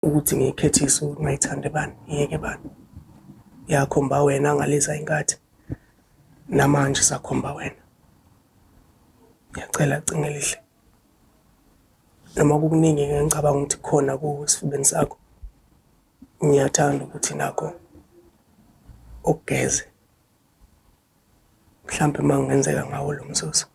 ukuthi ngiyikhethise ukuthi ngayithanda bani yeke bani yakhomba wena ngaleza inkathi namanje sakhomba wena ngiyacela cinge lihle noma kukuningi ngicabanga ukuthi khona kusifubeni sakho ngiyathanda ukuthi nakho ukugeze mhlawumbe mangenzeka ngawo lo mzuzu.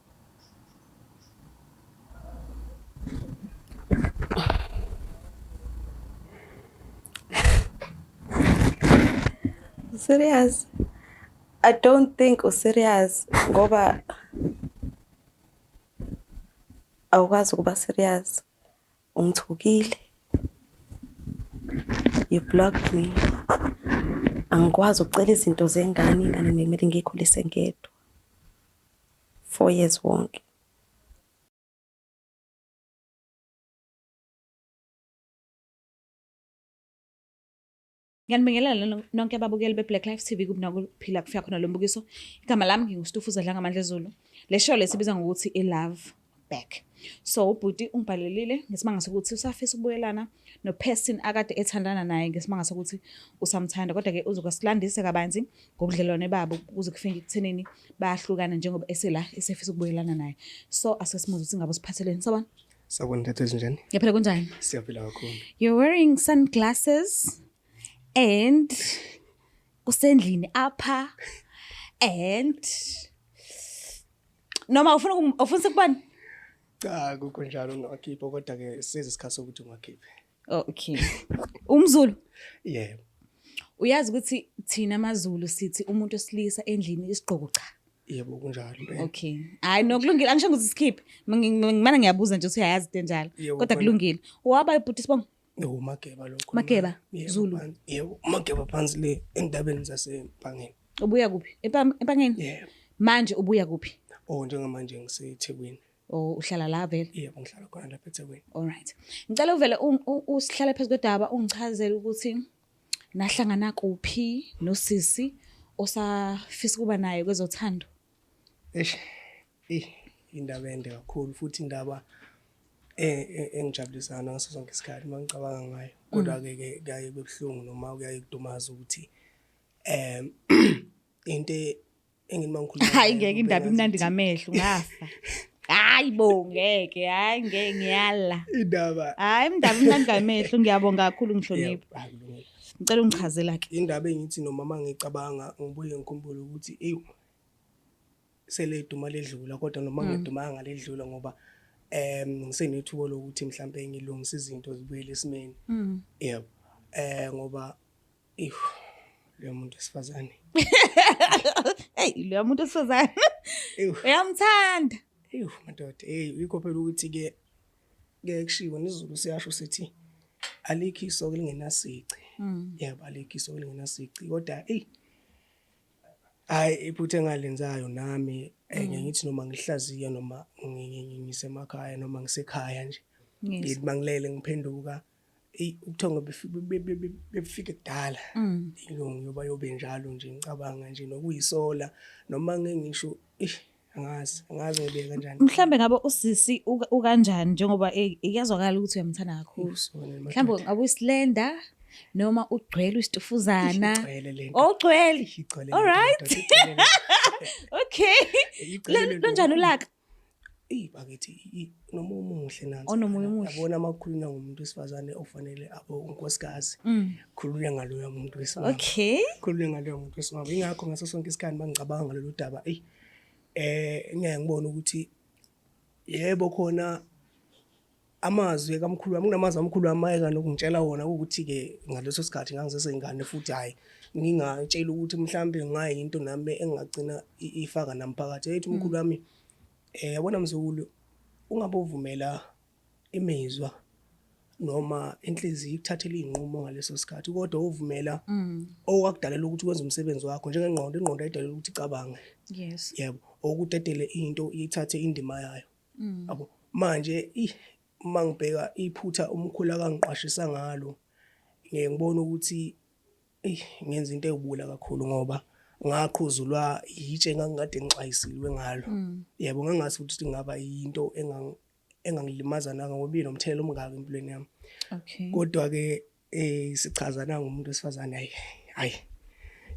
Serious? I don't think serious ngoba awukwazi ukuba serious. Ungithukile. You blocked me. Angikwazi ukucela izinto zengane, ingane kumele ngiyikhulise ngedwa. 4 years wonke. Ngiyanibingelela nonke ababukeli beBlack Lives TV kuphila kufika khona lo mbukiso. Igama lami nginguStufuza Dlangamandla Zulu. Le show lesibiza ngokuthi iLove Back. So ubhuti ungibhalelile ngesimanga sokuthi usafisa ukubuyelana noperson akade ethandana naye ngesimanga sokuthi usamthanda kodwa ke uzokasilandise kabanzi ngobudlelwane babo ukuze kufike ekuthenini bayahlukana njengoba esela esefisa ukubuyelana naye. So asesimuze ukuthi ngabe siphathelene sabona. Sabona ntathe njani? Yaphela kunjani? Siyaphila kakhulu. You're wearing sunglasses and usendlini apha and noma ufuna ukubani? Cha kunjalo ungakhipha kodwa ke sezisikhathi ukuthi ungakhiphe. Okay. Umzulu? Yebo. Uyazi ukuthi thina amaZulu sithi umuntu osilisa endlini isigqoko cha. Yebo kunjalo. Okay. Hayi nokulungile angisho ukuthi skip. Ngimana ngiyabuza nje ukuthi uyayazi into enjalo. Kodwa kulungile. Waba ibhuti sibonga? Mageba lokho. Mageba Zulu. Yebo, Mageba phansi le endabeni zasempangeni. Ubuya kuphi? Empangeni? Yebo. Manje ubuya kuphi? Njengamanje ngiseThekwini. Uhlala la vele? Yebo, ngihlala khona lapha eThekwini. Alright. Ngicela uvele usihlale phezu kwedaba ungichazele ukuthi nahlangana kuphi nosisi osafisa kuba naye kwezothando. Indaba ende kakhulu futhi indaba engijabulisana ngaso sonke isikhathi mangicabanga ngayo kodwa ke kuyaye bebuhlungu noma kuyaye kudumaza ukuthi into engimangikhuluma hayi ngeke indaba imnandi ngamehlo ngafa. Hayi bo ngeke hayi ngeke ngiyala indaba hayi indaba imnandi ngamehlo ngiyabonga kakhulu ngihlonipha. Ngicela ungichazela ke indaba engithi noma mangicabanga ngibuye ngikhumbule ukuthi sele iduma ledlula kodwa noma ngedumanga ledlula ngoba ngisenethubo lokuthi mhlambe ngilungisa izinto zibuyele esimeni. Yebo. Ngoba lo muntu esifazane. Hey lo muntu esifazane. Uyamthanda. Madoda. Yikho phela ukuthi ke kushiwo nesiZulu siyasho sithi alikho isoko lingenasici. Yebo alikho isoko lingenasici kodwa hayi iphuthe engalenzayo nami ngithi noma ngihlaziya noma ngisemakhaya noma ngisekhaya nje ngithi mangilele ngiphenduka ubuthongo befike kudala ilungu yobe njalo nje ngicabanga nje nokuyisola noma ngisho angazi ngibeke kanjani mhlambe ngabe usisi ukanjani njengoba iyazwakala ukuthi uyamthanda kakhulu mhlambe ngabe uyislender noma ugcwele isitufuzana ogcwele all right okay lonjani ulaka bakithi noma umuhle nansi onomoya umuhle yabona amakhulunywa ngomuntu wesifazane ofanele abo unkosikazi khulunywa ngaloya muntu wesifazane okay khulunywa ngaloya muntu wesifazane ingakho ngaso sonke isikhathi mangicabanga ngalolu daba ngeke ngibone ukuthi yebo khona amazwi kamkhulu nginamazwi amkhulu amayeka nokungitshela wona ukuthi ke ngaleso sikhathi ngangizesengane futhi hayi ngingatshela ukuthi mhlambe ngayinto nami engagcina ifaka namphakathi ethi umkhulu wami yabona mzukulu ungabovumela imizwa noma inhliziyo ikuthathele inqumo ngaleso sikhathi kodwa uvumela owakudalela ukuthi ukwenza umsebenzi wakho njengengqondo ingqondo ayidalela ukuthi icabange yes yebo okudedele into ithathe indima yayo yabo manje mangibheka iphutha umkhulu akangiqwashisa ngalo ngeke ngibone ukuthi ngenza into eyubula kakhulu ngoba ngaqhuzulwa yitshe ngangikade ngixwayisiwe ngalo yebo ngangathi ukuthi ngaba into engangilimaza nanga ngoba inomthelo omngaka empilweni yami okay kodwa ke sichazana ngumuntu wesifazane hayi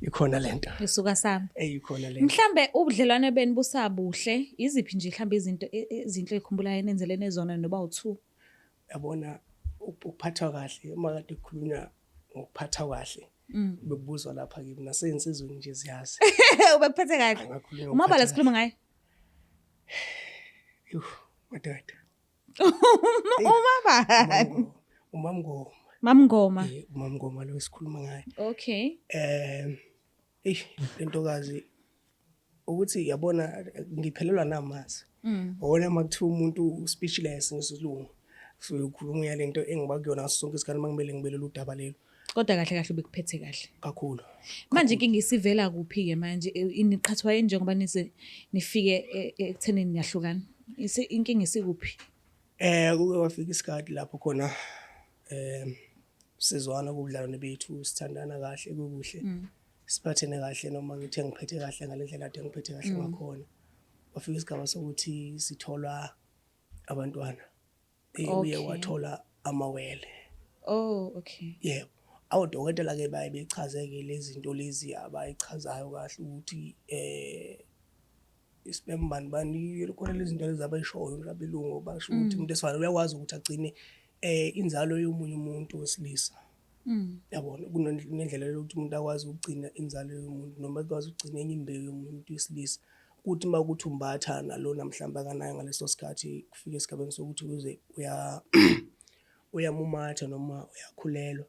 ikhona lento Isuka sami. ikhona lento Mhlambe ubudlelwane beni busabuhle, iziphi nje mhlambe izinto izinto ekhumbulayo enenzelene zona noba u2? yabona ukuphathwa kahle uma kade kukhulunywa ngokuphatha kahle bekubuzwa lapha kimi nasensizweni nje ziyazi Ubekuphethe kahle. Angakhuluma Uma bala ngokuphatha sikhuluma ngayo. madada Uma umamngoma Mamngoma. umamngoma lo esikhuluma ngayo Okay. lentokazi ukuthi yabona ngiphelelwa namazi wona makuthiwa umuntu speechless ngesilungu so ukhuluma lento engiba kuyona ngaso sonke isikhathi mangimele ngibelela udaba lelo Kodwa kahle kahle bekuphethe kahle. kakhulu Manje inkinga isivela kuphi ke manje iniqhathwa njengoba nifike ekuthenini niyahlukana. Inkinga isikuphi? Kuke wafika isikhathi lapho khona sizwana kubudlalwane bethu sithandana kahle kukuhle siphathene kahle noma ngithe ngiphethe kahle ngalendlela ade ngiphethe kahle ngakhona wafika isigaba sokuthi sithola abantwana uye wathola amawele Oh, okay. yebo awudokotela ke baye bechazeke lezi zinto lezi abayichazayo kahle ukuthi isperm bani khona lezi zinto lezi abayishoyo ngabelungu basho ukuthi umuntu esifana uyakwazi ukuthi agcine inzalo yomunye umuntu wesilisa yabona kunendlela yokuthi umuntu akwazi ukugcina inzalo yomuntu noma akwazi ukugcina enye imbewu yomuntu wesilisa ukuthi makuthi umbatha nalona mhlamba kanayo ngaleso sikhathi kufika esigabeni sokuthi uze uyamumatha noma uyakhulelwa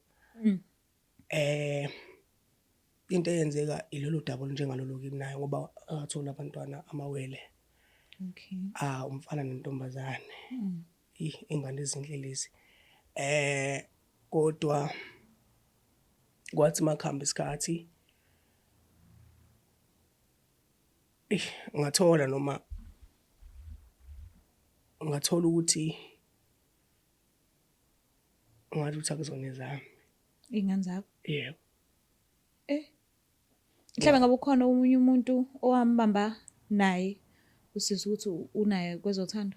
into eyenzeka ilelo daba njengalolo kimi naye ngoba athola abantwana amawele Okay. umfana nentombazane ingane ezinhle lezi kodwa kwathi makhamba isikhathi ngathola ukuthi ngathi akuzona zami Ingane zakho. yebo Mhlawumbe ngabe ukhona omunye umuntu owambamba naye usiza ukuthi unaye kwezothando.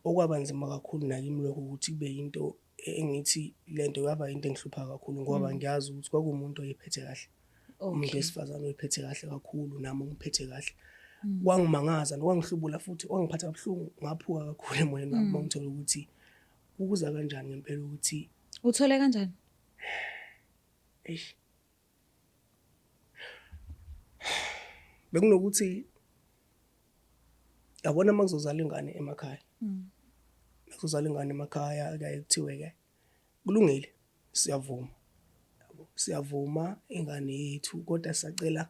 okwaba nzima kakhulu nakimi lokho ukuthi kube into engithi lento yaba into engihlupha kakhulu ngoba ngiyazi ukuthi kwakumuntu oyiphethe kahle umuntu wesifazane oyiphethe kahle kakhulu nami ngiphethe kahle kwangimangaza nokwangihlubula futhi wangiphatha kabuhlungu ngaphuka kakhulu emoyeni wami mangithola ukuthi ukuza kanjani ngempela ukuthi Uthole kanjani? bekunokuthi yabona makuzozala ingane emakhaya makuzozala ingane emakhaya akaye kuthiwe ke kulungile siyavuma ingane yethu kodwa sacela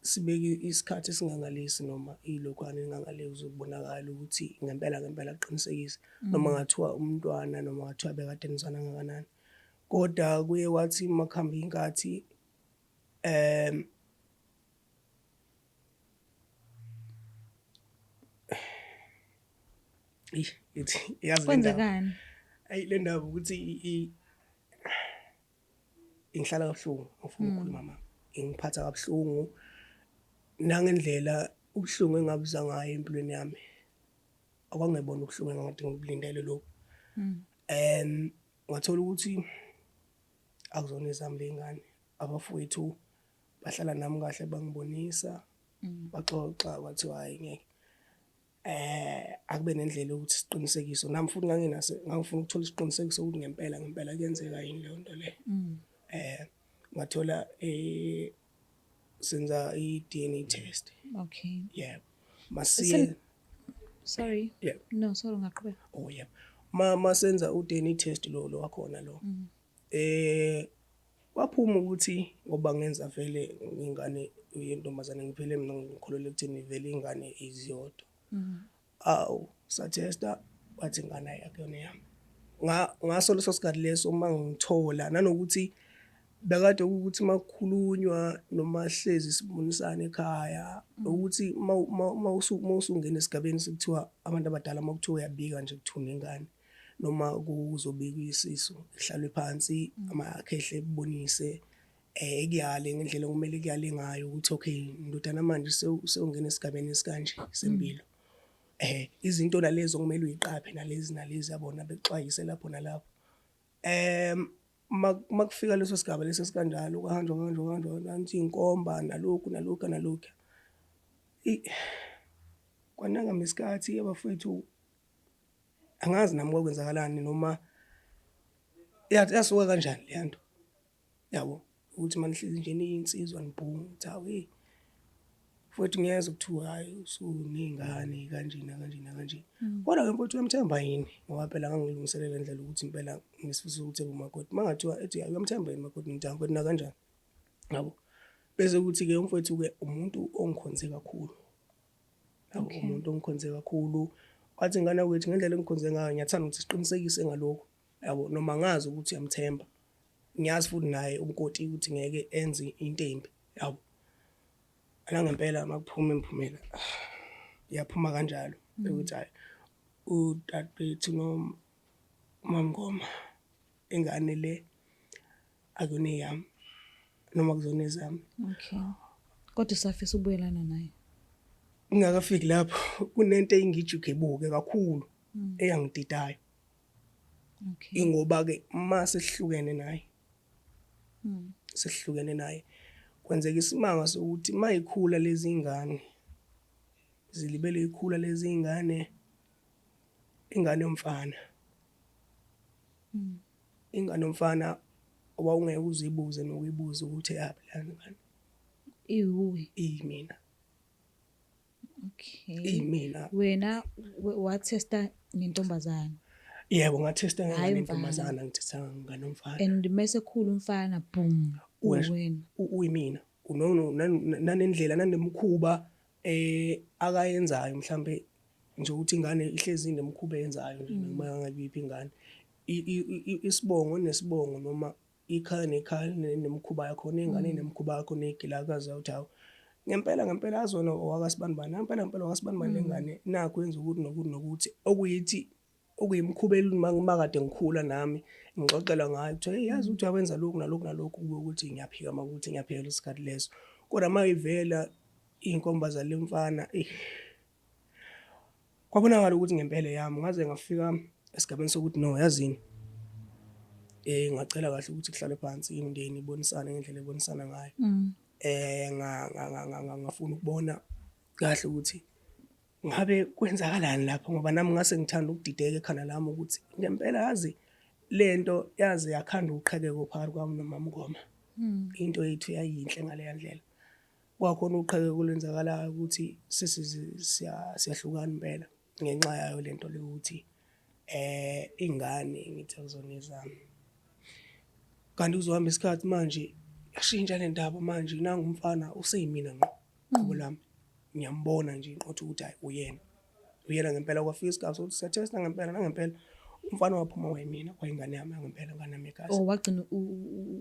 sibeke isikhathi singangalisi noma ilokhwana engangale uzobonakala ukuthi ngempela aqinisekise noma ngathiwa umntwana noma ngathiwa bekade nizwana kangakanani kodwa kuye wathi makhamba inkathi yazi Kwenzekani? le ndaba ukuthi ingihlala kabuhlungu ngifuna ukukhuluma mama ingiphatha kabuhlungu nangendlela ubuhlungu engabuza ngayo empilweni yami akwangibona ubuhlungu engakade ngibulindele lokho ngathola ukuthi akuzona izami lengane abafowethu bahlala nami kahle bangibonisa baxoxa kwathiwa hayi ngeke akube nendlela yokuthi siqinisekiso nami futhi ngangifuna ukuthola isiqinisekiso ukuthi ngempela kuyenzeka yini leyo nto le ngathola senza i-DNA test Okay. yeah masiye Sorry. Yeah. No, sorry ngaqhubeka. oh yeah masenza u-DNA test lo wakhona lo waphuma ukuthi ngoba ngenza vele ingane yentombazane ngiphele mina ngikholelwa ekutheni vele ingane iziyodwa satesta wathi ingane yakuyona yami ngaso leso sikhathi leso mangithola nanokuthi bekade ukuthi makukhulunywa noma hlezi sibonisana ekhaya ukuthi mawusungena esigabeni sekuthiwa abantu abadala makuthiwa uyabika nje kuthuna ingane noma kuzobika isisu ihlalwe phansi amakhehle ebonise ekuyale ngendlela kumele kuyale ngayo ukuthi okay ndodana manje sewungena esigabeni esikanje sempilo izinto nalezo kumele uyiqaphe nalezi yabona bexwayise lapho nalapho makufika leso sigaba leso sikanjalo kuhanjwa nanti inkomba nalokhu kwananga misikhathi abafowethu angazi nami kwakwenzakalani noma yasuka kanjani le nto yabo ukuthi manihlezi nje niyinsizwa nibhunga ukuthi hawe futhi ngiyeza ukuthiwa hayi usuney'ngane kanje kodwa-ke mfowethu uyamthemba yini ngoba phela ngangilungiselela indlela ukuthi impela ngisifisa ukuthemba umakoti uma ngathiwa ethi uyamthemba yini umakoti ngithanga kodwa nakanjani yabo bese kuthi-ke umfowethu-ke umuntu ongikhonze kakhulu yabo umuntu ongikhonze kakhulu wathi ingane yakwethu ngendlela engikhonze ngayo ngiyathanda ukuthi siqinisekise ngalokhu yabo noma ngazi ukuthi uyamthemba ngiyazi futhi naye umkoti ukuthi ngeke enze into embi yabo ngempela makuphuma imiphumela yaphuma kanjalo ukuthi hayi udadewethu nomamngoma ingane le akuyona eyami noma kuzona ezami. Okay. Kodwa usafisa ubuyelana naye? Ngingakafiki lapho kunento engijugebuke kakhulu eyangididayo. Okay. Ingoba-ke mase sihlukene naye. Sihlukene naye. Kwenzeka isimanga sokuthi mayikhula lezi ingane zilibele ikhula lezi ingane yomfana. Ingane yomfana wawungeke uzibuze nokuyibuza ukuthi yapi lana ngane. Iwuwe? Iyimina. Okay. Iyimina. Wena wathesta nentombazana? Yebo ngathesta ngentombazana ngithesta ngane yomfana. And mase khulu umfana boom uwena. Uyimina. Nanendlela nanemkhuba akayenzayo mhlambe nje ukuthi ingane ihlezi nemkhuba eyenzayo nje noma ngabiphi ingane isibongo nesibongo noma ikhaya nekhaya nemkhuba yakho nengane nemkhuba yakho negilakazi ukuthi hawo ngempela azona owakasibanibani ngempela wakasibanibani lengane nakho yenza ukuthi nokuthi okuyithi okuyimkhubeli makade ngikhula nami ngixoxela ngayo ukuthi hey yazi ukuthi awenza lokhu nalokhu ukuthi ngiyaphika makuthi ngiyaphela isikhathi leso kodwa mayivela inkomba zale mfana kwabonakala ukuthi ngempela yami ngaze ngafika esigabeni sokuthi no yazini ngacela kahle ukuthi kuhlale phansi imindeni ibonisane ngendlela ebonisana ngayo ngafuna ukubona kahle ukuthi ngabe kwenzakalani lapho ngoba nami ngase ngithanda ukudideka ekhanda lami ukuthi ngempela yazi lento yazi yakhanda uqhekeko phakathi kwami nomamngoma into yethu yayinhle ngale ndlela kwakhona uqhekeko lwenzakalayo ukuthi siyahlukana impela ngenxa yayo lento le ukuthi ingane ngithi kuzona ezami kanti uzohamba isikhathi manje yashintsha le ndaba manje nangumfana useyimina ngqo lami ngiyambona nje nqotho ukuthi hayi uyena ngempela kwafika isigaba sokuthi siyathesta ngempela umfana waphuma wayimina kwayingane yami ngempela ngane yami ekhaya. Wagcina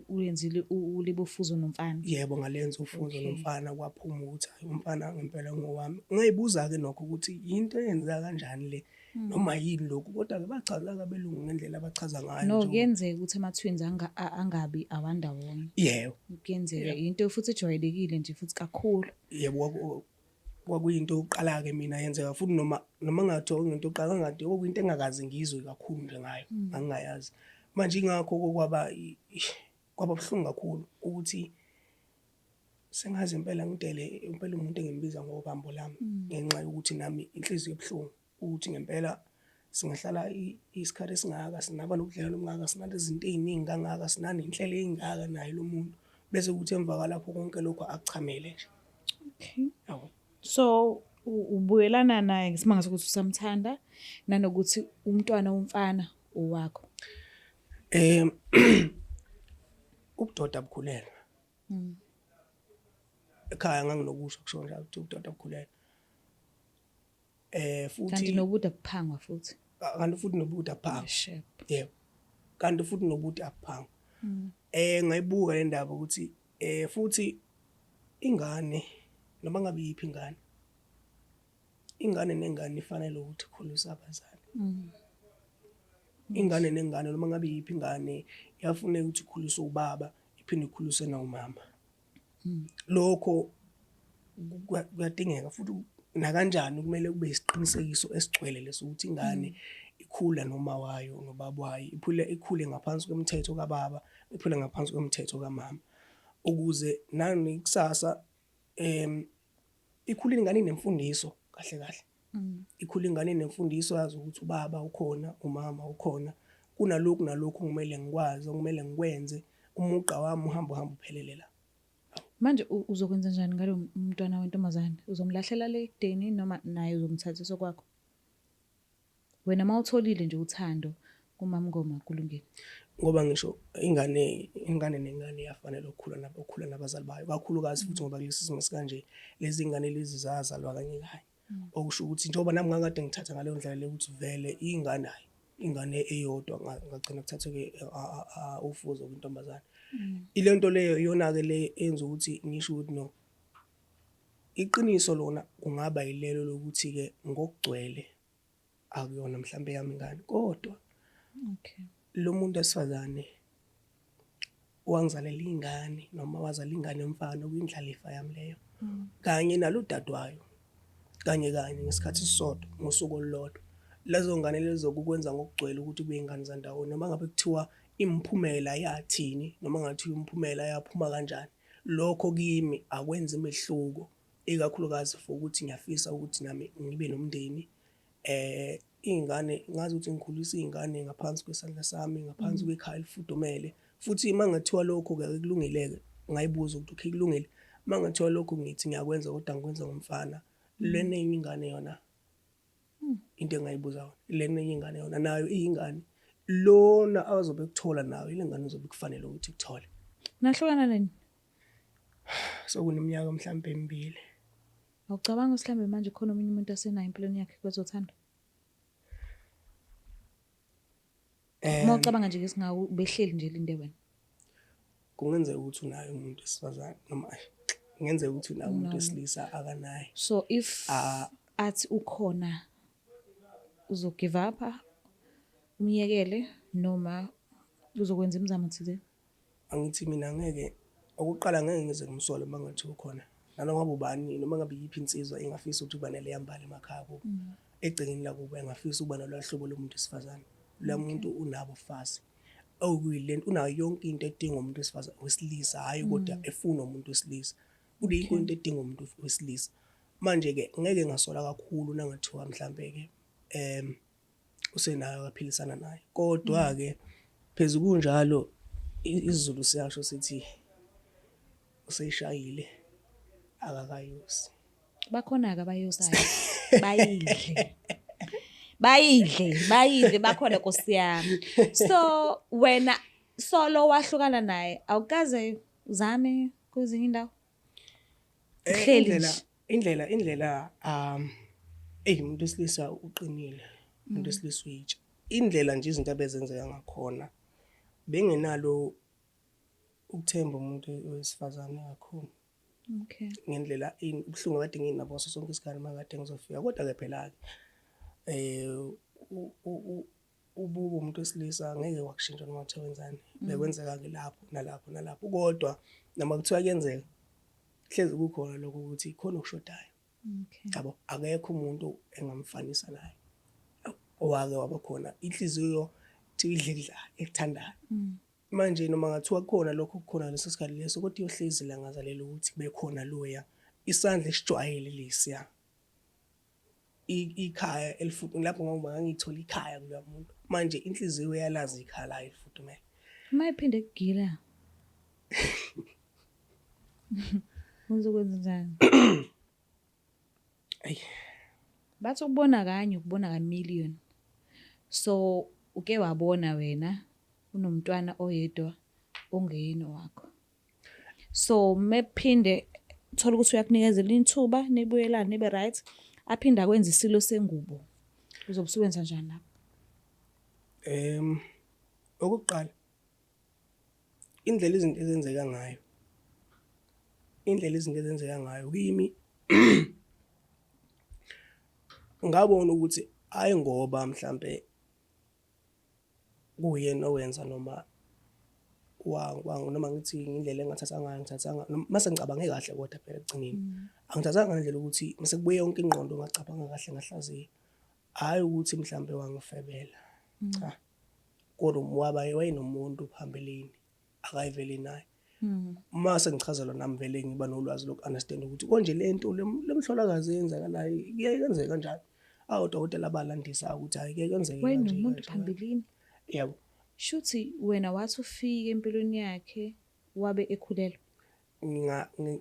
uyenzile ulibofuzo nomfana? Yebo ngalenza ufuzo nomfana kwaphuma ukuthi hayi umfana ngempela ngowami. Ngayibuza-ke nokho ukuthi yinto eyenza kanjani le noma yini lokhu kodwa-ke bachaza kabelungu ngendlela abachaza ngayo. No, kuyenzeka ukuthi ama-twins angabi awandawonye. Yebo. Kuyenzeka into futhi ejwayelekile nje futhi kakhulu. Yebo kwakuyinto yokuqala-ke mina yenzeka futhi noma ngathiwa kuyinto yokuqala ngade okuyinto engakaze ngizwe kakhulu nje ngayo angingayazi manje ingakho kwaba buhlungu kakhulu ukuthi sengaze impela ngidele impela umuntu engimbiza ngobambo lami ngenxa yokuthi nami inhliziyo ebuhlungu ukuthi ngempela singahlala isikhathi esingaka sinaba nobudlelwano obungaka sinalezi zinto eziningi kangaka sinanenhlelo eyingaka naye lo muntu bese kuthi emva kwalapho konke lokho akuchamele nje. Okay. Awu. So ubuyelana naye ngesimanga sokuthi usamthanda nanokuthi umntwana womfana owakho. Ubudoda bukhulelwe. Ekhaya nganginokusho kusho njalo ukuthi ubudoda bukhulelwe. Futhi kanti nobude buphangwa futhi. Kanti futhi nobude aphangwa. Yebo. Kanti futhi nobude aphangwa. Ngayibuka le ndaba ukuthi futhi ingane noma ngabe yiphi ingane nengane ifanele ukuthi ikhuliswe abazali. Ingane nengane noma ngabe yiphi ingane iyafuneka ukuthi ikhuliswe ubaba iphinde ikhuliswe nomama. Lokho kuyadingeka futhi nakanjani kumele kube isiqinisekiso esigcwele leso ukuthi ingane ikhula noma wayo nobaba wayo, ikhule ngaphansi kwemthetho kababa, ikhule ngaphansi kwemthetho kamama, ukuze nanikusasa ikhule ingane nemfundiso kahle kahle. Ikhule ingane nemfundiso yazi ukuthi ubaba ukhona, umama ukhona, kunalokhu nalokhu kumele ngikwazi, okumele ngikwenze, umugqa wami uhamba uphelele la. Manje uzokwenza njani ngalo umntwana wentombazane? Uzomlahlela le ekudeni noma naye uzomthatha sokwakho? Wena mawutholile nje uthando kumama ngoma kulungile. Ngoba ngisho ingane nengane iyafanele ukukhula nabazali bayo, kakhulukazi futhi ngoba kulesi simo sikanje lezi ngane lezi zazalwa kanye kanye. Okusho ukuthi njengoba nami ngakade ngithatha ngaleyo ndlela le ukuthi vele ingane eyodwa ngagcina kuthatheke ufuzo kwintombazane. Ile nto leyo iyona-ke le enza ukuthi ngisho ukuthi no, iqiniso lona kungaba yilelo lokuthi-ke ngokugcwele akuyona mhlambe yami ingane, kodwa lo muntu wesifazane wangizalela ingane noma wazala ingane yomfana kuyindlalifa yami leyo, kanye nalo dadwayo kanye ngesikhathi sisodwa ngosuku olulodwa. Lezo ngane lezo kukwenza ngokugcwele ukuthi kube ingane zandawonye, noma ngabe kuthiwa imiphumela yathini noma ngathiwa imiphumela yaphuma kanjani, lokho kimi akwenza imehluko, ikakhulukazi for ukuthi ngiyafisa ukuthi nami ngibe nomndeni. Ingane ngazi ukuthi ngikhulisa ingane ngaphansi kwesandla sami, ngaphansi kwekhaya elifudumele, futhi mangathiwa lokho-ke kulungile-ke ngayibuza ukuthi okay kulungile, mangathiwa lokho ngithi ngiyakwenza kodwa ngikwenza ngomfana, lena enye ingane yona into engayibuza yona, lena enye ingane yona nayo iyingane, lona azobe kuthola nayo ile ngane izobe kufanele ukuthi kuthole. Nahlukana nini? Sokuneminyaka mhlambe emibili. Awucabanga mhlambe manje khona omunye umuntu asenayo empilweni yakhe kwezothando? Mawucabanga nje ngesingawu behleli nje linde wena. Kungenzeka ukuthi unayo umuntu wesifazane noma kungenzeka ukuthi unayo umuntu wesilisa akanayo. So if athi ukhona uzogive up umyekele noma uzokwenza imizamo thizeni? Angithi mina ngeke, okokuqala ngeke ngize ngimsole mangathi ukhona, nanoma ubani noma ngabe yiphi insizwa engafisa ukuthi uba naleya mbali emakhaya kubo, egcekeni lakubo engafisa ukuba nalolu hlobo lomuntu wesifazane. La muntu unabo ufazi okuyilento, unayo yonke into edinga umuntu wesilisa, hayi kodwa efuna umuntu wesilisa. Kuyikho into edinga umuntu wesilisa. Manje-ke ngeke ngasola kakhulu nangathiwa mhlambe-ke usenayo akaphilisana naye, kodwa-ke pheze kunjalo isiZulu siyasho sithi useyishayile akakayusi. Bakhona-ke abayusayo. bayidle bakhona Nkosi yami. So wena solo wahlukana naye awukaze uzame kwezinye indawo? Indlela umuntu wesilisa uqinile, umuntu wesilisa uyitsha. Indlela nje izinto abezenzeka ngakhona bengenalo ukuthemba umuntu wesifazane kakhulu. Okay. Ngendlela ubuhlungu kade nginabo ngaso sonke isikhathi makade ngizofika, kodwa-ke phela-ke ububo umuntu wesilisa ngeke wakushintsha noma kuthiwa wenzani, bekwenzeka-ke lapho nalapho, kodwa noma kuthiwa kuyenzeka hlezi kukhona lokho ukuthi khona okushodayo. Yabo, akekho umuntu engamfanisa naye owake waba khona, inhliziyo idla ekuthandayo. Manje noma ngathiwa kukhona lokho kukhona leso sikhathi leso, kodwa iyohlezi langazalela ukuthi bekhona loya isandla esijwayele lesiya ikhaya elifudumele, lapho ngoba ngangithola ikhaya kuloya muntu. Manje inhliziyo yalazi ikhaya la elifudumele. Mayiphinde kugila uzokwenza njani? Bathi ukubona kanye ukubona ka-million. So uke wabona wena unomntwana oyedwa ongeyini wakho, so mephinde thola ukuthi uyakunikezela ithuba nibuyelane nibe right, aphinde akwenza isilo sengubo, uzobe usuwenza njani lapho? Okokuqala indlela izinto ezenzeka ngayo kimi ngabona ukuthi hayi ngoba mhlambe kuyena owenza noma noma ngithi indlela ngithathanga mase ngicabange kahle, kodwa phela ekugcineni angithathanga ngendlela ukuthi mase kubuye yonke ingqondo ngacabanga kahle ngahlaziya, hayi ukuthi mhlambe wangifebela. cha kodwa wayenomuntu phambeleni akayiveli naye uma sengichazela nami vele ngiba nolwazi loku-understand ukuthi konje lento lemhlolakazi eyenzakalayo kuyaye kwenzeke kanjani odokotela balandisa ukuthi hayi kuyaye kwenzeke kanje wayenomuntu phambilini yebo shuthi wena wathi ufike empilweni yakhe wabe ekhulelwa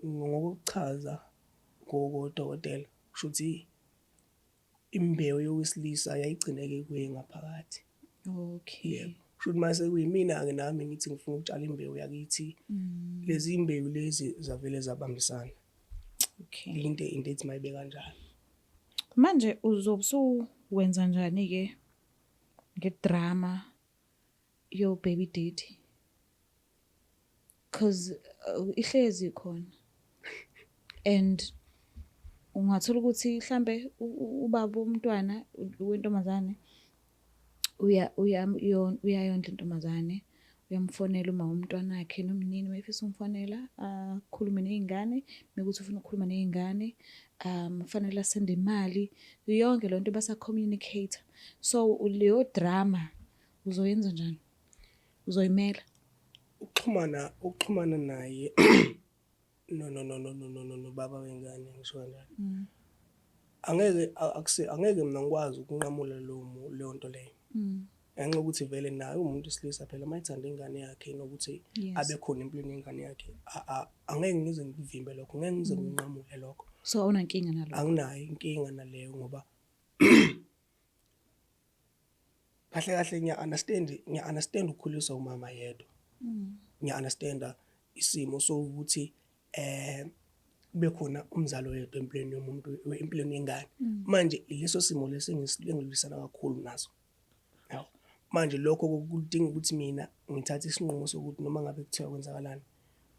ngokuchaza kodokotela kushuthi imbewu yowesilisa yayigcineke kuye ngaphakathi. Okay. Yebo. Kushuthi mase kuyimina-ke nami ngithi ngifuna ukutshala imbewu yakithi. Lezi imbewu lezi zavele zabambisana. Okay. Into ethi mayibe kanjalo. Manje uzobe wenza njani-ke ngedrama yo baby daddy? Cause ihlezi khona. And ungathola ukuthi mhlambe ubaba umntwana wentombazane uyayondla intombazane uyamfonela uma umntwana wakhe nomnini mayefisa umfonela akhulume nezingane mekuthi ufuna ukukhuluma nezingane ufanele asende imali yonke lonto basa communicate so leyo drama uzoyenza njani uzoyimela ukuxhumana naye no baba wengane ngisho kanjalo angeke mina ngikwazi ukunqamula leyo nto leyo ngenxa ukuthi vele naye umuntu wesilisa phela mayithanda ingane yakhe nokuthi abe khona empilweni yengane yakhe angeke ngize ngivimbe lokho ngeke ngize nginqamule lokho so awunankinga nalokho anginayo inkinga naleyo ngoba kahle ngiya understand ukukhuliswa umama yedwa ngiya understand isimo sokuthi kube khona umzalo yedwa empilweni yomuntu empilweni yengane manje ileso simo lesengisilengilwisana kakhulu naso yawo manje lokho kudinga ukuthi mina ngithathe isinqumo sokuthi noma ngabe kuthiwa kwenzakalani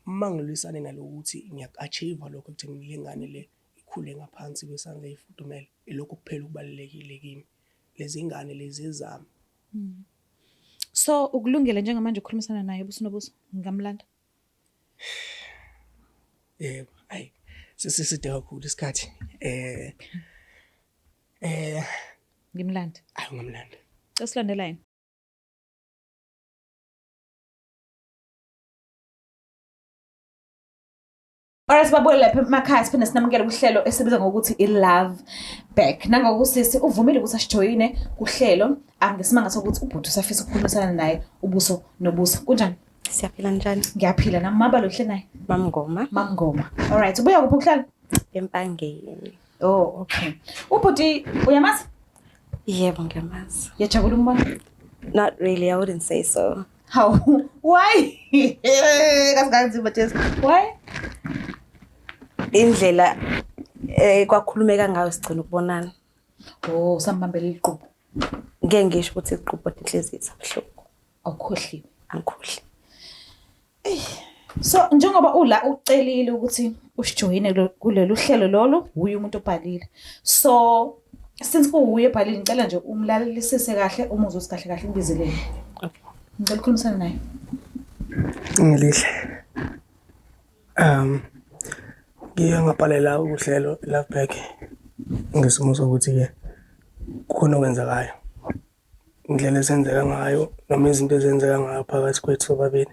mangilwisane nalokuthi ngiyakuachieve lokho ekutheni lengane le ikhule ngaphansi kwesandla eyifudumele ilokho kuphela ukubalekile kimi lezi ingane lezi ezami so ukulungela njengamanje ukukhulumisana naye ubuso nobuso ngamlanda yebo hayi siside kakhulu isikhathi ngimlanda ayi ngamlanda esilandela yini Alright babule lapha emakhaya siphinde sinamukele kuhlelo esibiza ngokuthi i-Love Back. Nangokusisi uvumile ukuthi asijoyine kuhlelo angesimanga sokuthi ubhuti usafisa ukukhulumisana naye ubuso nobuso. Kunjani? Siyaphila njani? Ngiyaphila nami mabalo hle naye. Mamngoma. Alright, ubuya kuphi ukuhlala? Empangeni. Oh, okay. Ubhuti uyamazi? Yebo ngiyamazi. Yajabula umbona? Not really, I wouldn't say so. How? Why? Kasinganzima just. Why? Indlela kwakhulumeka ngayo sigcina ukubonana. Oh, sambambela iqhubu. Ngeke ngisho ukuthi iqhubu inhliziyo isabhlungu. Awukhohliwe. Angikhohli. So njengoba ula ucelile ukuthi usijoyine kulolu hlelo lolo uye umuntu obhalile. So since kuuye ebhalile ngicela nje umlalelisise kahle umuzwe usikahle kahle ngibizeleni. Okay. Ngicela ukukhulumisana naye. Ngilihle. Ngiyangabhalela uhlelo Love Back. Ngisimo sokuthi ke khona okwenzakayo. Indlela esenzeka ngayo noma izinto ezenzeka ngayo phakathi kwethu sobabili.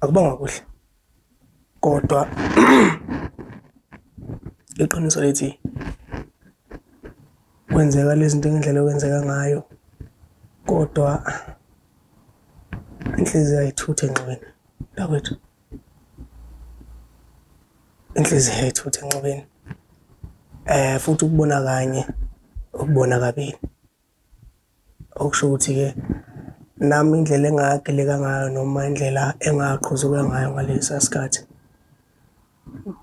Akubanga kuhle. Kodwa iqiniso lithi kwenzeka lezi zinto ngendlela okwenzeka ngayo. Kodwa inhliziyo ayithuthe engcwele. Lakwethu. Inhliziyo ayithuthe engcwele. Futhi ukubona kanye ukubona kabili. Okusho ukuthi ke nami indlela engageleka ngayo noma indlela engaqhuzuka ngayo ngalesi sikhathi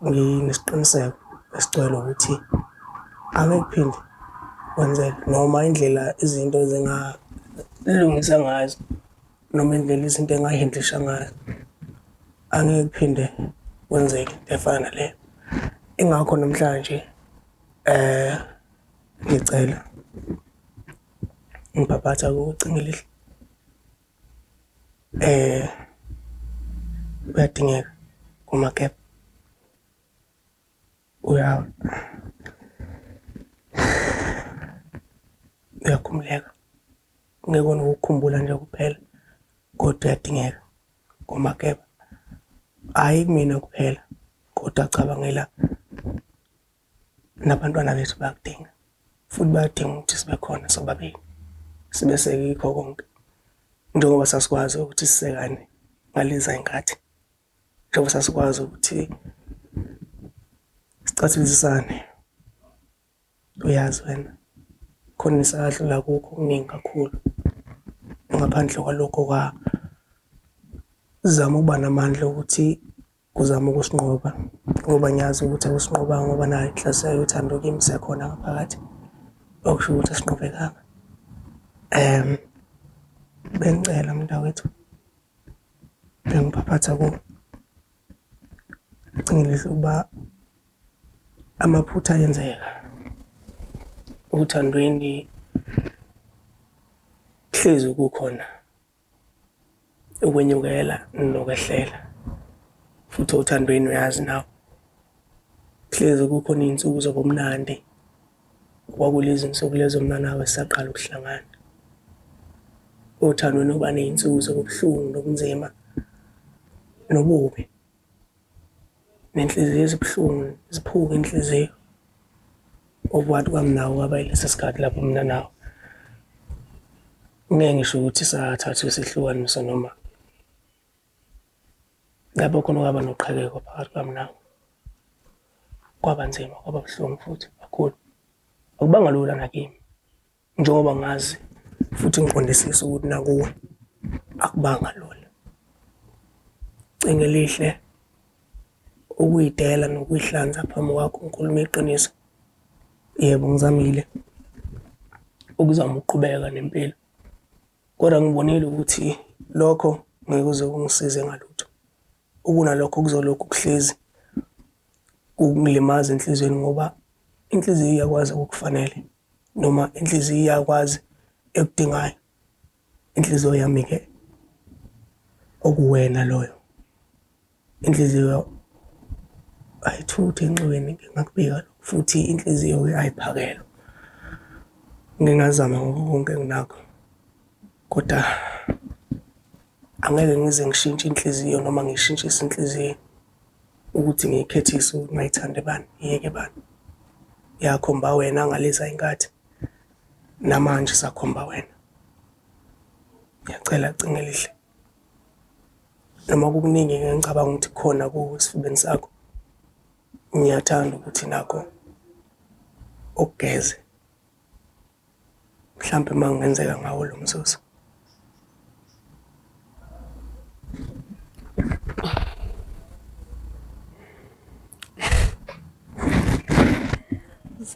nginesiqiniseko esigcwele ukuthi angekuphindi kwenzeke noma indlela izinto ezingalungisa ngazo noma indlela izinto engahindisha ngazo angekuphinde kwenzeke efana le ingakho namhlanje ngicela ngibaphatha ukucingile uyadingeka kuma gap uyakhumuleka ngekona ukukhumbula nje kuphela kodwa uyadingeka ngomakeba hayi kumina kuphela kodwa cabangela nabantwana bethu bayakudinga futhi bayadinga ukuthi sibe khona sobabili sibe sekikho konke njengoba sasikwazi ukuthi sisekane ngaliza inkathi njengoba sasikwazi ukuthi sicathulisane uyazi wena khona isahla kukho okuningi kakhulu ngaphandle kwalokho zama ukuba namandla ukuthi kuzama ukusinqoba ngoba ngiyazi ukuthi akusinqoba ngoba nayo inhliziyo yothando kimi sekhona ngaphakathi okusho ukuthi asinqobekanga bengicela mntakwethu bengiphaphatha ku ngicingile ukuba amaphutha ayenzeka uthandweni hlezi kukhona ukwenyukela nokwehlela futhi uthandweni uyazi nawe hlezi kukhona izinsuku zobumnandi kwakulezi insuku lezo mina nawe saqala ukuhlangana uthandweni uba nezinsuku zobuhlungu nobunzima nobubi nenhliziyo ezibuhlungu ziphuka inhliziyo obwathi kwami nawe kwaba yilesi sikhathi lapho mina nawe ngeke ngisho ukuthi sathatha isihlukaniso noma lapho khona kwaba noqhekeko phakathi kwami nawe kwaba nzima kwaba buhlungu futhi kakhulu akubanga lula nakimi njengoba ngazi futhi ngiqondisisa ukuthi nakuwe akubanga lula cinge lihle ukuyidela nokuyihlanza phambi kwakho uNkulunkulu iqiniso yebo ngizamile ukuzama ukuqhubeka nempilo kodwa ngibonile ukuthi lokho ngeke kuze kungisize ngalutho ukunalokho kuzolokhu kuhlezi kungilimaza enhlizweni ngoba inhliziyo iyakwazi ukukufanele noma inhliziyo iyakwazi ekudingayo inhliziyo yami ke okuwena loyo inhliziyo ayithuthi enxiweni ngingakubika futhi inhliziyo ayiphakela ngingazama konke nginakho kodwa angeke ngize ngishintshe inhliziyo noma ngishintshise inhliziyo ukuthi ngiyikhethise ukuthi ngayithande bani iyeke bani yakhomba wena ngaleza inkathi namanje sakhomba wena ngiyacela cinge lihle noma kukuningi ngicabanga ukuthi khona kusifubeni sakho ngiyathanda ukuthi nakho ukugeze mhlambe mangenzeka ngawo lo mzuzu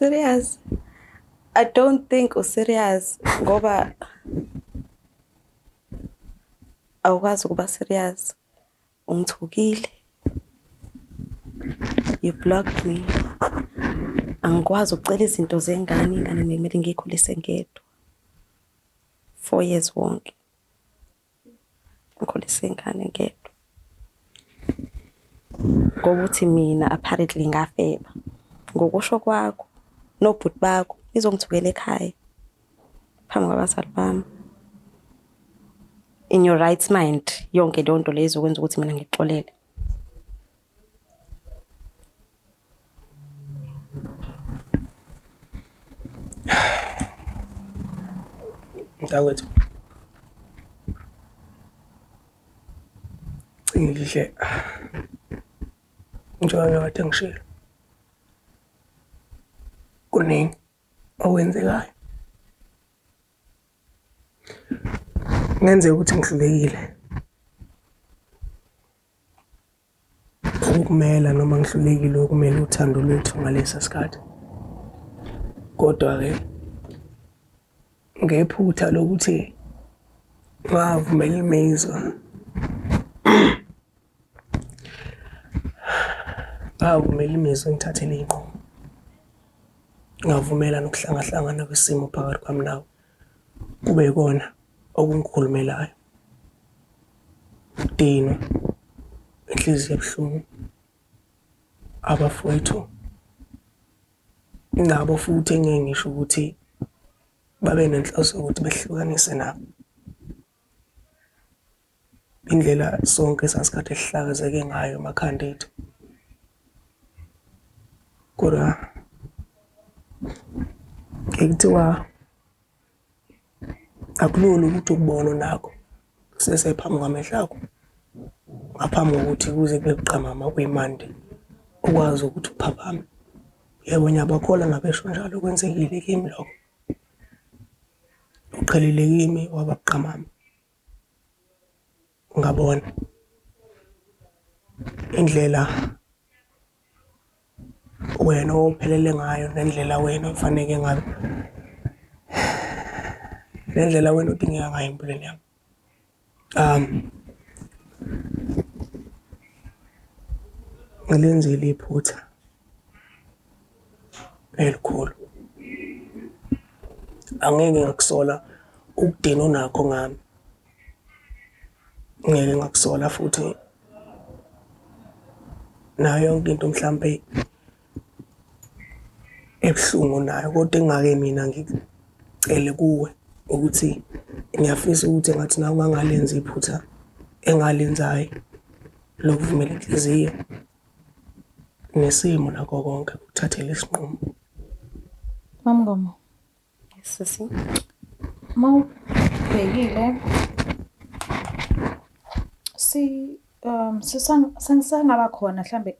Serious? I don't think serious ngoba awukwazi ukuba serious ungithukile you blocked me angikwazi ukucela izinto ingane kumele ngikhulise ngedwa 4 years wonke ngikhulise ingane ngedwa ngokuthi mina apparently ngafeba ngokusho kwakho nobhuti bakho izongithukela ekhaya phambi kwabazali bami in your right mind yonke leyo nto lezo ukwenza ukuthi mina ngixolele mntakwethu cingilihle njengoba kade ngishilo kuningi okwenzekayo ngenzeka ukuthi ngihlulekile ukumela noma ngihlulekile ukumela uthando lwethu ngalesa sikhathi kodwa-ke ngephutha lokuthi ngavumela imizwa ngavumela imizwa ngithathele iy'nqumo ngavumela nokuhlangahlangana kwesimo phakathi kwami nawe kube yikona okungikhulumelayo ukudinwa inhliziyo ebuhlungu abafowethu nabo futhi engeke ngisho ukuthi babe nenhloso ukuthi behlukanise nabo. Indlela sonke sasikade sihlakazeke ngayo emakhanda ethu. Kodwa kuthiwa akulula ukuthi ukubona nakho kusesephambi kwamehlo akho ngaphambi kokuthi kuze kube buqamama kuyimandi ukwazi ukuthi uphaphame. Yebo nyabakhola ngabesho njalo kwenzekile kimi lokho. Uqhelile kimi waba buqamama. Ngabona indlela wena ophelele ngayo nendlela wena ofanele ngayo. Nendlela wena udingeka ngayo empilweni yami. Ngalenzile iphutha elikhulu. Angeke ngakusola ukudina onakho ngami. Ngeke ngakusola futhi nayo yonke into mhlambe ebuhlungu nayo kodwa engake mina ngicele kuwe ukuthi ngiyafisa ukuthi ngathi nawe ungangalenza iphutha engalenzayo lokuvumela inhliziyo nesimo nakho konke ukuthathela isinqumo. Mamngoma. Sisi. Mawubhekile sisangaba khona mhlambe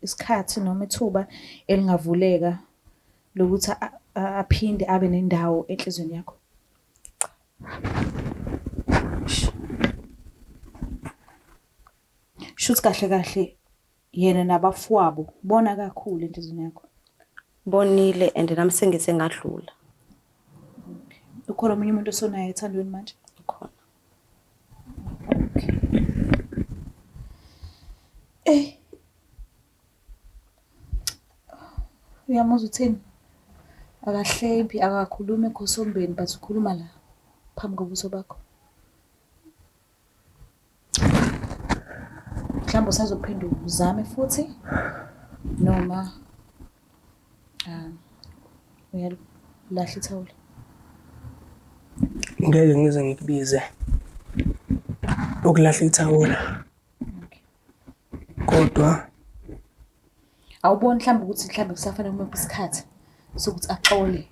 isikhathi noma ithuba elingavuleka lokuthi aphinde abe nendawo enhlizweni yakho. Shuthi kahle kahle yena nabafowabo bona kakhulu enhlizweni yakho. Bonile and nami sengise ngadlula. Ukhona omunye umuntu osonayo ethandweni manje? Ukhona. Uyamuzwa uthini? Akahlebhi, akakhulumi ekhosombeni but ukhuluma la phambi kobuso bakho. Mhlawumbe usazophinda uzame futhi noma uyalahla ithawula. Ngeke ngize ngikubize ukulahla ithawula. Kodwa awuboni mhlawumbe ukuthi mhlawumbe kusafanele kube isikhathi sokuthi axole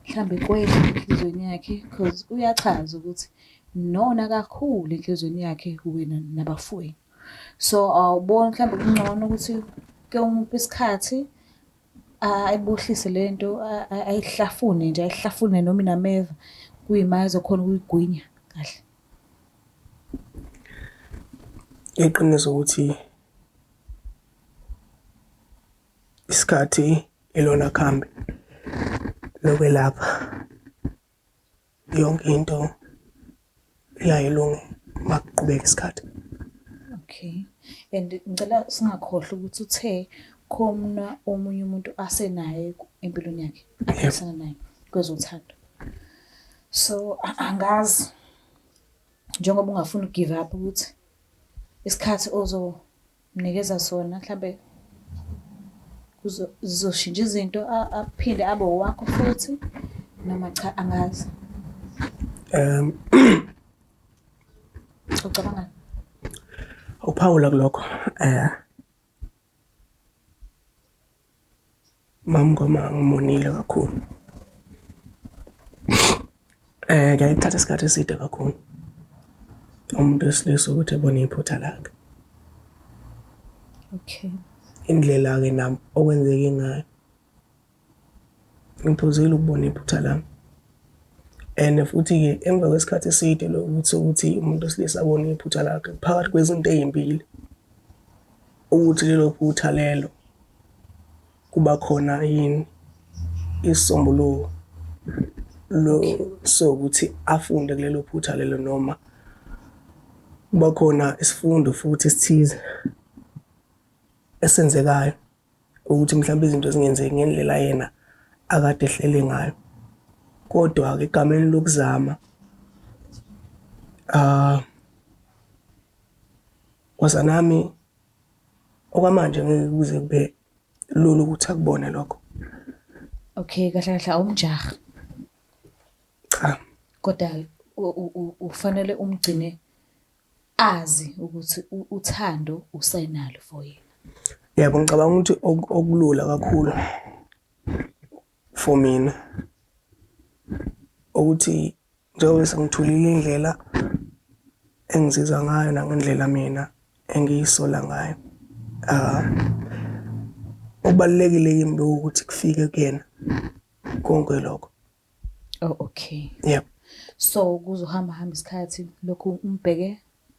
mhlawumbe kwedla enhlizweni yakhe because uyachaza ukuthi nona kakhulu enhlizweni yakhe wena nabafowenu. So awuboni mhlawumbe kungcono ukuthi ke umuphe isikhathi ayibuhlise lento ayihlafune nje ayihlafune noma inameva kuyima ezokhona ukuyigwinya kahle. Iqiniso ukuthi isikhathi elona khambi lokwelapha yonke into iyayilunga makuqhubeka isikhathi. Okay. And ngicela singakhohlwa ukuthi uthe khona omunye umuntu asenaye empilweni yakhe aphikisana naye kwezothando. So angazi njengoba ungafuna ugive up ukuthi isikhathi ozomnikeza sona mhlambe zizoshintsha izinto aphinde abe wakho futhi noma cha angazi. Ucabanga uphawula kulokho Mamngoma ngimonile kakhulu. Ngayithatha isikhathi eside kakhulu umuntu wesilisa ukuthi ebone iphutha lakhe. okay. Indlela-ke nami okwenzeke ngayo ngiphuzile ukubona iphutha lami. And futhi-ke emva kwesikhathi eside ukuthi umuntu wesilisa abone iphutha lakhe phakathi kwezinto ezimbili ukuthi lelo phutha lelo kuba khona yini isisombululo sokuthi afunde kulelo phutha lelo noma kuba khona isifundo futhi esithize esenzekayo ukuthi mhlawumbe izinto zingenzeki ngendlela yena akade ehlele ngayo. Kodwa-ke egameni lokuzama wasanami okwamanje ngeke kuze kube lula ukuthi akubone lokho. Okay, kahle kahle awumjaha. Kodwa ufanele umgcine azi ukuthi uthando usenalo for yena. Yebo, ngicabanga ukuthi okulula kakhulu for mina ukuthi njengoba sengithulile indlela engizizwa ngayo nangendlela mina engiyisola ngayo. Okubalulekile kimi ukuthi kufike kuyena konke lokho. Oh, okay. Yep. So kuzohamba isikhathi lokhu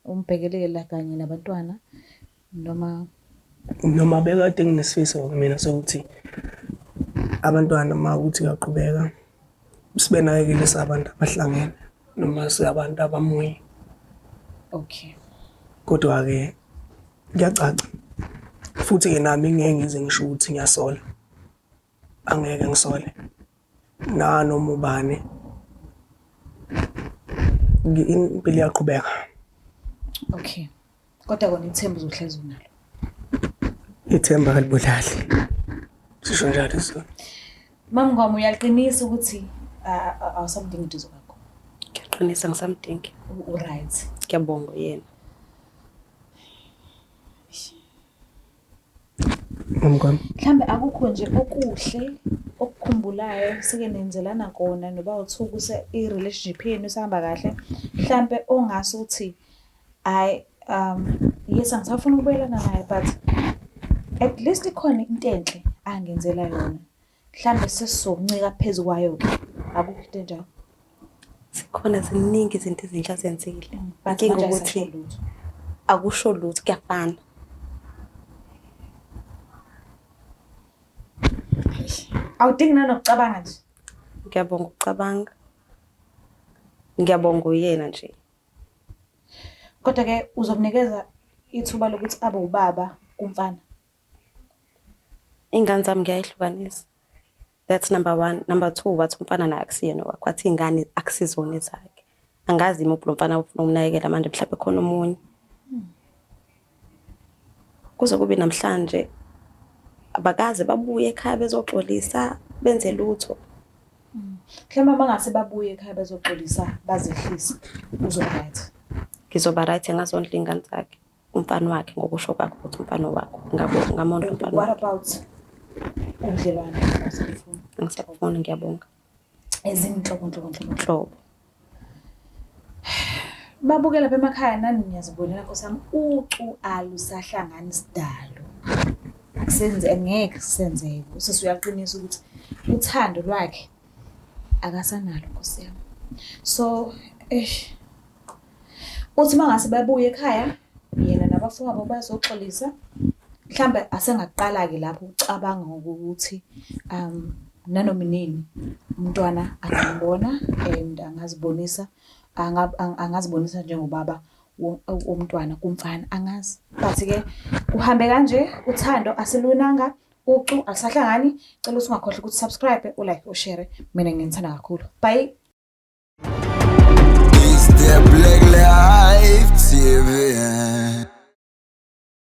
umbhekelela kanye nabantwana noma bekade nginesifiso mina sokuthi abantwana uma ukuthi uyaqhubeka sibe nakekele sabantu abahlangene noma siyabantu abamuyi. Okay. Kodwa-ke kuyacaca futhi-ke nami ngeke ngize ngisho ukuthi ngiyasola. Angeke ngisole nanoma ubani. Impilo iyaqhubeka. Okay. Kodwa kona ithemba uzohlezi unalo. Ithemba kalibulali. Sisho njalo isona. Mama Ngwami uyaqinisa ukuthi awusamdingi uDizo kakho. Ngiyaqinisa ngisamdingi. Right. Ngiyabonga yena. Mngani. Mhlambe akukho nje okuhle okukhumbulayo sike nenzelana kona noba uthuku i-relationship yenu isahamba kahle. Mhlambe ongase uthi yes angisafuna ukubuyelana naye but at least ikhona into enhle angenzela yona. Mhlambe sesizokuncika phezulu kwayo ke. Akukho into enjalo. Sikhona ziningi izinto ezinhle azenzile. Inkinga ukuthi akusho lutho kuyafana. Awudingi nanokucabanga nje. Ngiyabonga ukucabanga. Ngiyabonga uyena nje. Kodwa ke uzomnikeza ithuba lokuthi abe ubaba kumfana. Ingane zami ngiyayihlukanisa. That's number 1. Number 2, wathi umfana naye akusiyena wakho. Wathi ingane akusizona zakhe. Angazi imuphi lo mfana ufuna ukumnakekela manje mhlawumbe khona omunye. Kuze kube namhlanje abakaze babuye ekhaya bezoxolisa benze lutho. Mhlawumbe mangase babuye ekhaya bezoxolisa bazehlisa uzoba right. Ngizoba right ngazondla ingane zakhe. Umfana wakhe ngokusho kwakho ukuthi umfana wakho. Ngamondla umfana. What about ubudlelwane basifuna? Ngisafuna ngiyabonga. Ezinhlobo. Babukela bemakhaya nani niyazibonela nkosami ucu alusahlangana isidalo. Angeke senzeke. Usese uyaqinisa ukuthi uthando lwakhe akasanalo nkosi yami. So uthi mangase babuye ekhaya yena nabafowabo bazoxolisa. Mhlambe asengaqala ke lapho ucabanga ukuthi nanoma nini umntwana angambona and angazibonisa njengobaba womntwana kumfana angazi. But ke uhambe kanje uthando asilunanga ucu asahlangani. Cela usingakhohle ukuthi subscribe, ulike, ushare. Mina ngiyithanda kakhulu. Bye. Is the Black Life TV.